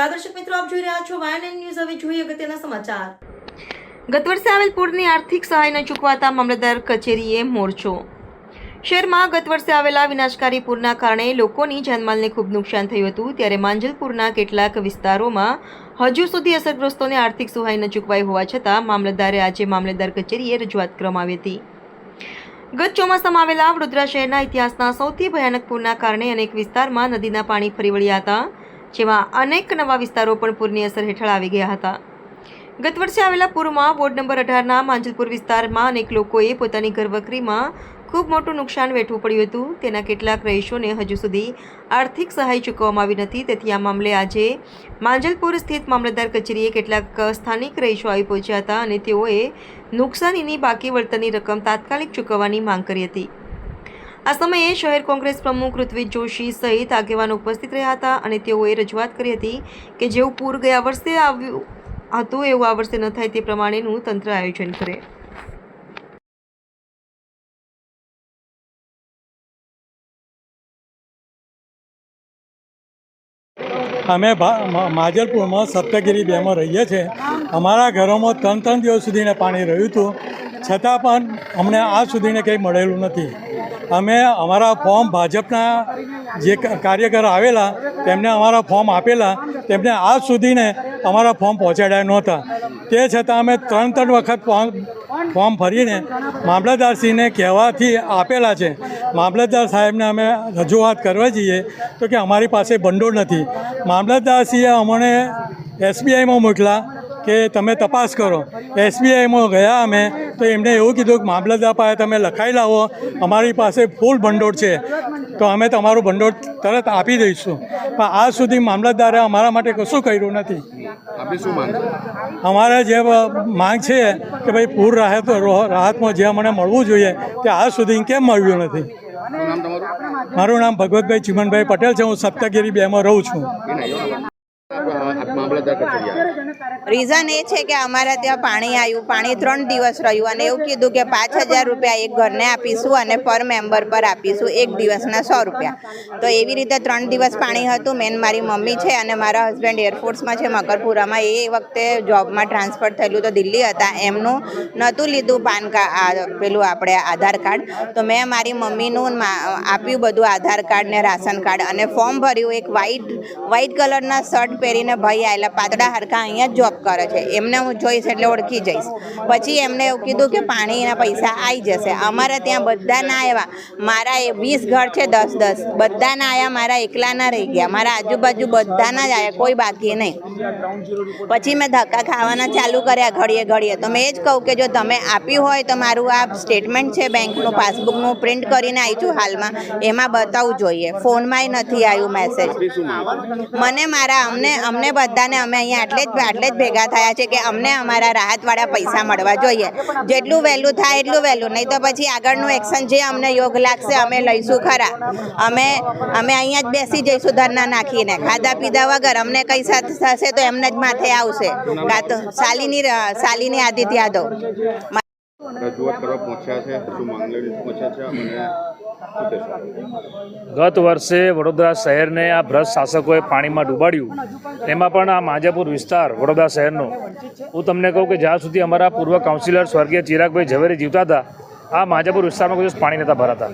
નમસ્કાર દર્શક મિત્રો, આપ જોઈ રહ્યા છો વાયએનએન ન્યૂઝ। હવે જોઈએ અગત્યના સમાચાર। ગત વર્ષે આવેલ પૂરની આર્થિક સહાય ન ચૂકવાતા મામલતદાર કચેરીએ મોરચો। શહેરમાં ગત વર્ષે આવેલા વિનાશકારી પૂરના કારણે લોકોની જાનમાલને ખૂબ નુકસાન થયું હતું, ત્યારે માંજલપુરના કેટલાક વિસ્તારોમાં હજુ સુધી અસરગ્રસ્તોને આર્થિક સહાય ન ચૂકવાઈ હોવા છતાં મામલતદારે આજે મામલતદાર કચેરીએ રજૂઆત કરવામાં આવી હતી। ગત ચોમાસામાં આવેલા વડોદરા શહેરના ઇતિહાસના સૌથી ભયાનક પૂરના કારણે અનેક વિસ્તારમાં નદીના પાણી ફરી વળ્યા હતા, જેમાં અનેક નવા વિસ્તારો પણ પૂરની અસર હેઠળ આવી ગયા હતા। ગત વર્ષે આવેલા પૂરમાં વોર્ડ નંબર 18ના માંજલપુર વિસ્તારમાં અનેક લોકોએ પોતાની ઘરવખરીમાં ખૂબ મોટું નુકસાન વેઠવું પડ્યું હતું। તેના કેટલાક રહીશોને હજુ સુધી આર્થિક સહાય ચૂકવવામાં આવી નથી, તેથી આ મામલે આજે માંજલપુર સ્થિત મામલતદાર કચેરીએ કેટલાક સ્થાનિક રહીશો આવી પહોંચ્યા હતા અને તેઓએ નુકસાનીની બાકી વળતરની રકમ તાત્કાલિક ચૂકવવાની માંગ કરી હતી। આ સમયે શહેર કોંગ્રેસ પ્રમુખ ઋત્વિજ જોશી સહિત આગેવાનો ઉપસ્થિત રહ્યા હતા અને તેઓએ રજૂઆત કરી હતી કે જેવું પૂર ગયા વર્ષે આવ્યું હતું એવું આ વર્ષે ન થાય તે પ્રમાણેનું તંત્ર આયોજન કરે। અમે માજલપુરમાં સપ્તગીરી 2માં રહીએ છીએ। અમારા ઘરોમાં 3 દિવસ સુધીને પાણી રહ્યું હતું, છતાં પણ અમને આજ સુધીને કંઈ મળેલું નથી। અમે અમારા ફોર્મ ભાજપના જે કાર્યકર આવેલા તેમને અમારા ફોર્મ આપેલા, તેમને આજ સુધીને અમારા ફોર્મ પહોંચાડ્યા નહોતા। તે છતાં અમે 3 વખત ફોર્મ ભરીને મામલતદારશ્રીને કહેવાથી આપેલા છે। મામલતદાર સાહેબને અમે રજૂઆત કરવા જઈએ તો કે અમારી પાસે ભંડોળ નથી। મામલતદારશ્રીએ અમને SBIમાં મોકલા કે તમે તપાસ કરો। SBIમાં ગયા અમે તો એમને એવું કીધું કે મામલતદાર પાસે તમે લખાઈ લાવો, અમારી પાસે ફૂલ ભંડોળ છે તો અમે તમારું ભંડોળ તરત આપી દઈશું, પણ આજ સુધી મામલતદારે અમારા માટે કશું કર્યું નથી। અમારે જે માંગ છે કે ભાઈ પૂર રાહતમાં જે અમને મળવું જોઈએ તે આજ સુધી કેમ મળ્યું નથી। મારું નામ ભગવતભાઈ ચીમનભાઈ પટેલ છે, હું સપ્તગીરી 2માં રહું છું। રીઝન એ છે કે અમારા ત્યાં પાણી આવ્યું, પાણી 3 દિવસ રહ્યું અને એવું કીધું કે 5000 રૂપિયા એક ઘરને આપીશું અને પર મેમ્બર પર આપીશું, એક દિવસના 100 રૂપિયા। તો એવી રીતે 3 દિવસ પાણી હતું। મેન મારી મમ્મી છે અને મારા હસબન્ડ એરફોર્સમાં છે મકરપુરામાં, એ વખતે જોબમાં ટ્રાન્સફર થયેલું તો દિલ્હી હતા, એમનું નહોતું લીધું પાન કાર્ડ, પેલું આપણે આધાર કાર્ડ, તો મેં મારી મમ્મીનું આપ્યું બધું, આધાર કાર્ડ ને રાશન કાર્ડ, અને ફોર્મ ભર્યું। એક વ્હાઈટ કલરના શર્ટ પહેરીને ભાઈ આવેલા, પાતળા હરખા અહીંયા જ જોબ કરે છે, એમને હું જોઈશ એટલે ઓળખી જઈશ। પછી એમને એવું કીધું કે પાણીના પૈસા આવી જશે। અમારા ત્યાં બધા ના આવ્યા, મારા 20 ઘર છે, 10 બધા ના આવ્યા, મારા એકલાના રહી ગયા, મારા આજુબાજુ બધાના જ આવ્યા, કોઈ બાકી નહીં। પછી મેં ધક્કા ખાવાના ચાલુ કર્યા ઘડીએ। તો મેં એ જ કહું કે જો તમે આપ્યું હોય તો મારું આ સ્ટેટમેન્ટ છે બેંકનું, પાસબુકનું પ્રિન્ટ કરીને આવી છું હાલમાં, એમાં બતાવવું જોઈએ। ફોનમાંય નથી આવ્યું મેસેજ મને। અમને બધાને અમે અહીંયા એટલે જ ભેગા થયા છે કે અમને અમારા રાહતવાળા પૈસા મળવા જોઈએ। જેટલું વહેલું થાય એટલું વહેલું, નહીં તો પછી આગળનું એક્શન જે અમને યોગ લાગશે અમે લઈશું ખરા। અમે અહીંયા જ બેસી જઈશું ધરના નાખીને, ખાધા પીધા વગર। અમને કંઈ થશે તો એમને જ માથે આવશે। કાં તો શાલિની આદિત્ય યાદવ રજૂઆત કરવા પહોંચ્યા છે, શું માંગ લઈને પહોંચ્યા છે અને ગત વર્ષે વડોદરા શહેરને આ ભ્રષ્ટ શાસકોએ પાણીમાં ડૂબાડ્યું, એમાં પણ આ માંજલપુર વિસ્તાર વડોદરા શહેરનો, હું તમને કહું કે જ્યાં સુધી અમારા પૂર્વ કાઉન્સિલર સ્વર્ગીય ચિરાગભાઈ ઝવેરી જીવતા હતા, આ માંજલપુર વિસ્તારમાં કોઈ દિવસ પાણી નહોતા ભરાતા।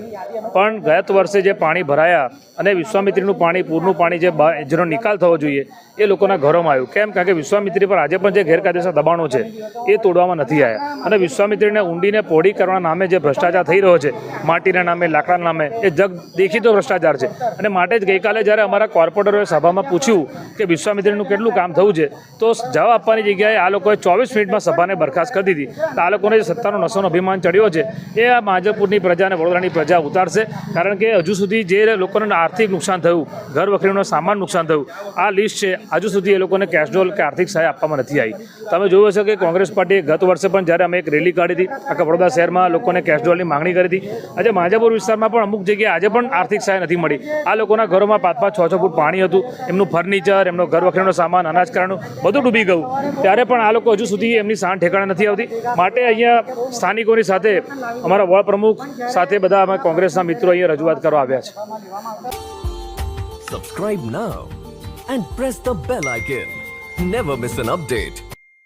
પણ ગત વર્ષે જે પાણી ભરાયા અને વિશ્વામિત્રીનું પાણી, પૂરનું પાણી જેનો નિકાલ થવો જોઈએ એ લોકોના ઘરોમાં આવ્યું। કેમ? કારણ કે વિશ્વામિત્રી પર આજે પણ જે ગેરકાયદેસર દબાણો છે એ તોડવામાં નથી આવ્યા, અને વિશ્વામિત્રીને ઊંડીને પોડી કરવાના નામે જે ભ્રષ્ટાચાર થઈ રહ્યો છે, માટીના નામે, લાકડાના નામે, એ જગ દેખીતો ભ્રષ્ટાચાર છે। અને માટે જ ગઈકાલે જ્યારે અમારા કોર્પોરેટરોએ સભામાં પૂછ્યું કે વિશ્વામિત્રીનું કેટલું કામ થયું છે, તો જવાબ આપવાની જગ્યાએ આ લોકોએ 24 મિનિટમાં સભાને બરખાસ્ત કરી દીધી। તો આ લોકોને જે સત્તાનો નશોનો અભિમાન ચડ્યો છે એ આ માંજલપુરની પ્રજા અને વડોદરાની પ્રજા ઉતારશે। કારણ કે હજુ સુધી જે લોકોને આર્થિક નુકસાન થયું, ઘર વખરીનો સામાન નુકસાન થયું, આ લિસ્ટ છે, હજુ સુધી એ લોકોને કેશડોલ કે આર્થિક સહાય આપવામાં નથી આવી। તમે જોયું હશે કે કોંગ્રેસ પાર્ટીએ ગત વર્ષે પણ જ્યારે અમે એક રેલી કાઢી હતી, આખા વડોદરા શહેરમાં લોકોને કેશડોલની માંગણી કરી હતી। આજે માંજલપુર વિસ્તારમાં પણ અમુક જગ્યાએ આજે પણ આર્થિક સહાય નથી મળી। આ લોકોના ઘરોમાં 5-5, 6-6 ફૂટ પાણી હતું, એમનું ફર્નિચર, એમનો ઘર વખરીનો સામાન, અનાજ કરિયાણું બધું ડૂબી ગયું, ત્યારે પણ આ લોકો હજુ સુધી એમની સાણ ઠેકાણે નથી આવતી। માટે અહીંયા સ્થાનિકોની સાથે અમારા વોર્ડ પ્રમુખ સાથે બધા અમે કોંગ્રેસના મિત્રો અહીંયા રજૂઆત કરવા આવ્યા છે। Subscribe now and press the bell icon. Never miss an update.